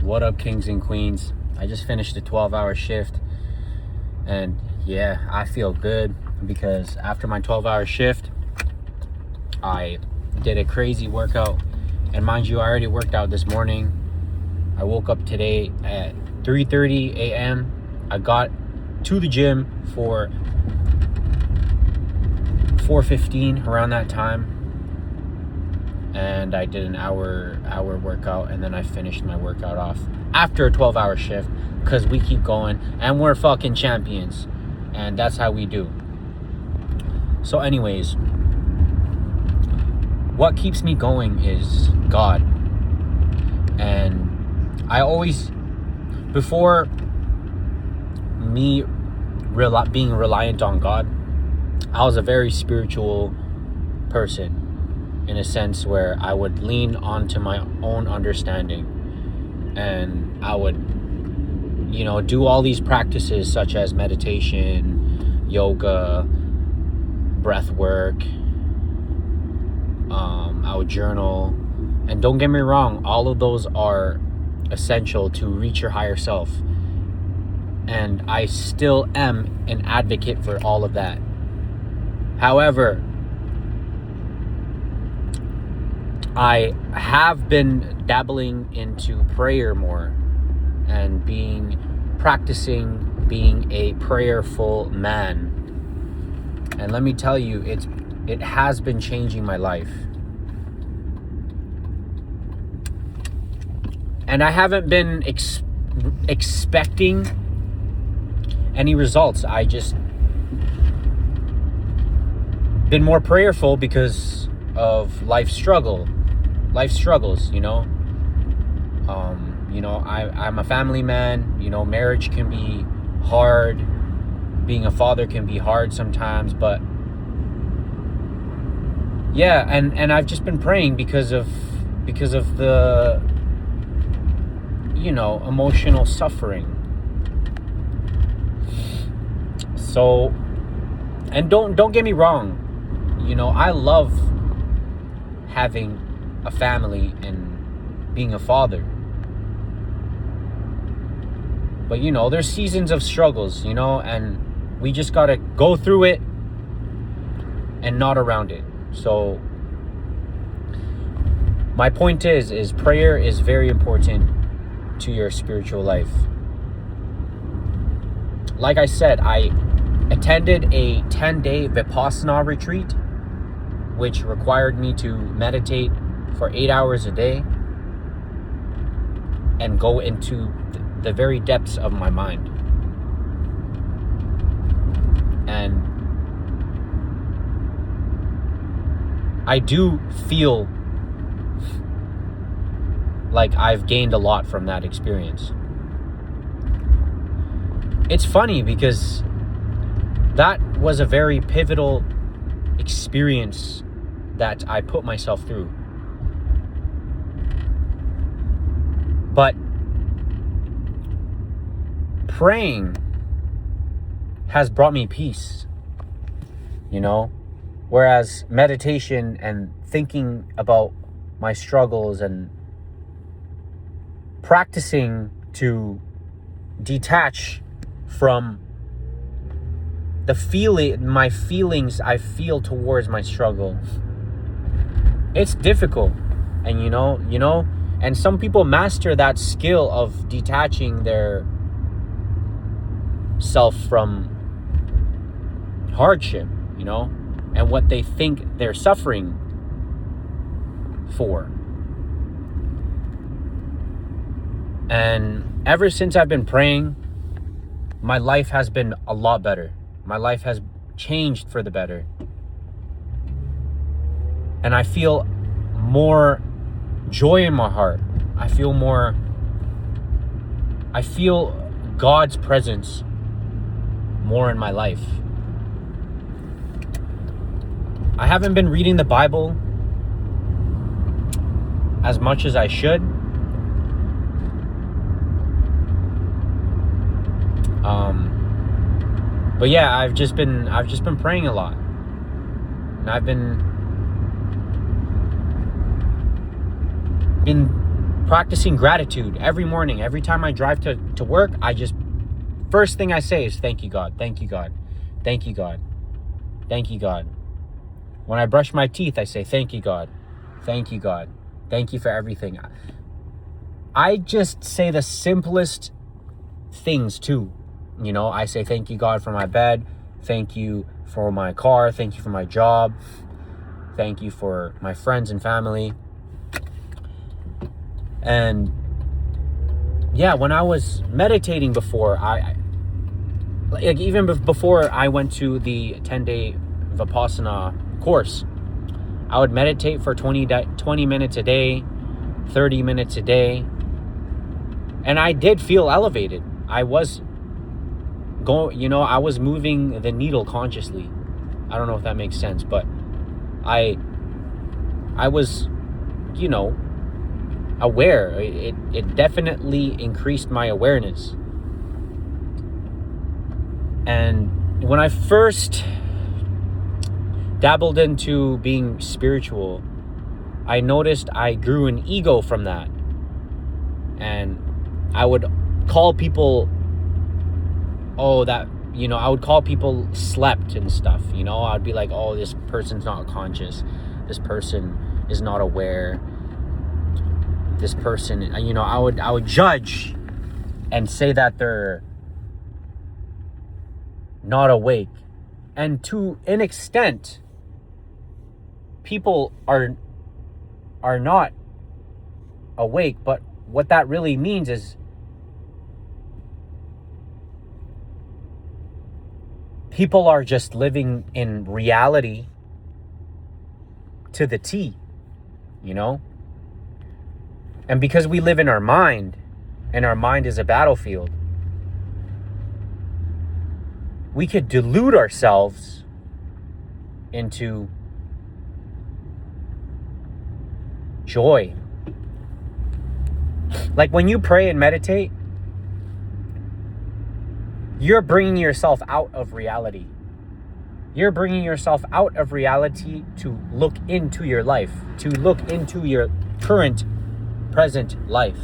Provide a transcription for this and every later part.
What up, kings and queens? I just finished a 12-hour shift, and yeah, I feel good because after my 12-hour shift, I did a crazy workout. And mind you, I already worked out this morning. I woke up today at 3:30 a.m. I got to the gym for 4:15, around that time. And I did an hour workout, and then I finished my workout off after a 12-hour shift because we keep going and we're fucking champions, and that's how we do. So anyways, what keeps me going is God. And I always, before me being reliant on God, I was a very spiritual person, in a sense where I would lean onto my own understanding, and I would, do all these practices such as meditation, yoga, breath work. I would journal, and don't get me wrong, all of those are essential to reach your higher self, and I still am an advocate for all of that. However, I have been dabbling into prayer more and practicing being a prayerful man. And let me tell you, it has been changing my life. And I haven't been expecting any results. I just been more prayerful because of life struggles, I'm a family man. Marriage can be hard. Being a father can be hard sometimes, but yeah, and I've just been praying because of the emotional suffering. So, and don't get me wrong, I love having a family and being a father. But there's seasons of struggles, and we just gotta go through it and not around it. So my point is prayer is very important to your spiritual life. Like I said, I attended a 10-day Vipassana retreat, which required me to meditate for 8 hours a day and go into the very depths of my mind. And I do feel like I've gained a lot from that experience. It's funny because that was a very pivotal experience that I put myself through. But praying has brought me peace, whereas meditation and thinking about my struggles and practicing to detach from my feelings I feel towards my struggle. It's difficult. And and some people master that skill of detaching their self from hardship, and what they think they're suffering for. And ever since I've been praying, my life has been a lot better. My life has changed for the better. And I feel more joy in my heart. I feel God's presence more in my life. I haven't been reading the Bible as much as I should. But yeah, I've just been praying a lot. And I've been practicing gratitude every morning. Every time I drive to work, first thing I say is thank you, God. Thank you, God. Thank you, God. Thank you, God. When I brush my teeth, I say thank you, God. Thank you, God. Thank you for everything. I just say the simplest things too. I say thank you, God, for my bed. Thank you for my car. Thank you for my job. Thank you for my friends and family. And yeah, when I was meditating before, even before I went to the 10-day Vipassana course, I would meditate for 20 minutes a day, 30 minutes a day. And I did feel elevated. I was moving the needle consciously. I don't know if that makes sense, but I was, aware. It definitely increased my awareness. And when I first dabbled into being spiritual, I noticed I grew an ego from that. And I would call people, I would call people slept and stuff, I'd be like, oh, this person's not conscious. This person is not aware. This person, I would judge and say that they're not awake. And to an extent, people are not awake, but what that really means is people are just living in reality to the T, And because we live in our mind, and our mind is a battlefield, we could delude ourselves into joy. Like when you pray and meditate, you're bringing yourself out of reality. You're bringing yourself out of reality to look into your life, to look into your present life.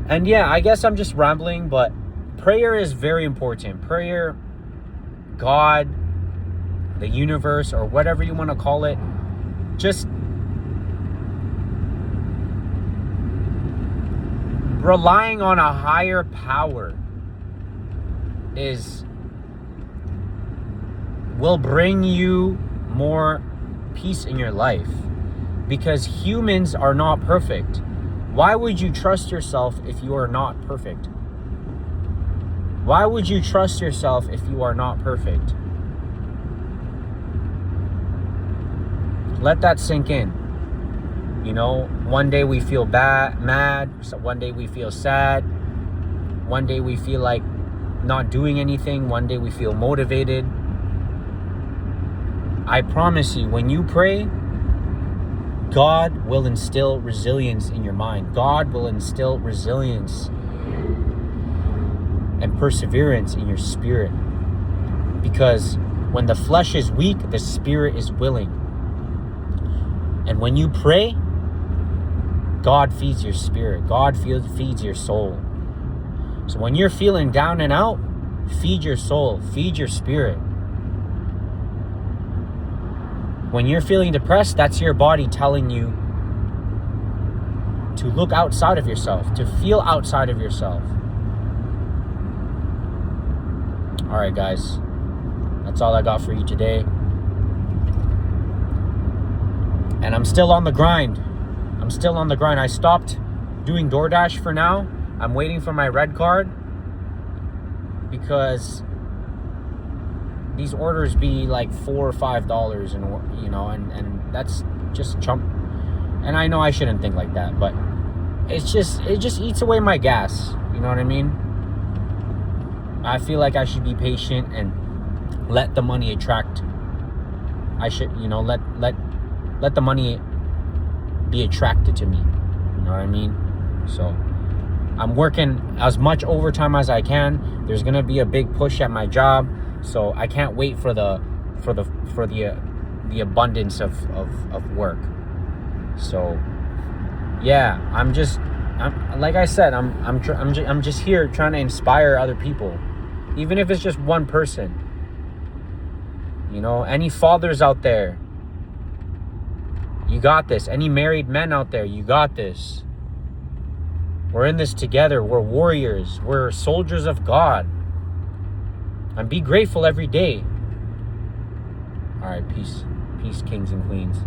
And yeah, I guess I'm just rambling, but prayer is very important. Prayer, God, the universe, or whatever you want to call it, just relying on a higher power will bring you more peace in your life, because humans are not perfect. Why would you trust yourself if you are not perfect? Why would you trust yourself if you are not perfect? Let that sink in. One day we feel mad. So one day we feel sad. One day we feel like not doing anything. One day we feel motivated. I promise you, when you pray, God will instill resilience in your mind. God will instill resilience and perseverance in your spirit. Because when the flesh is weak, the spirit is willing. And when you pray, God feeds your spirit. God feeds your soul. So when you're feeling down and out, feed your soul, feed your spirit. When you're feeling depressed, that's your body telling you to look outside of yourself, to feel outside of yourself. All right, guys. That's all I got for you today. And I'm still on the grind. I stopped doing DoorDash for now. I'm waiting for my red card because these orders be like $4 or $5 and that's just chump. And I know I shouldn't think like that, but it just eats away my gas. You know what I mean? I feel like I should be patient and let the money attract. I should, let the money be attracted to me. You know what I mean? So I'm working as much overtime as I can. There's gonna be a big push at my job, so I can't wait for the abundance of work. So yeah, I'm like I said, I'm just here trying to inspire other people, even if it's just one person. You know, any fathers out there, you got this. Any married men out there, you got this. We're in this together. We're warriors. We're soldiers of God. And be grateful every day. All right, peace. Peace, kings and queens.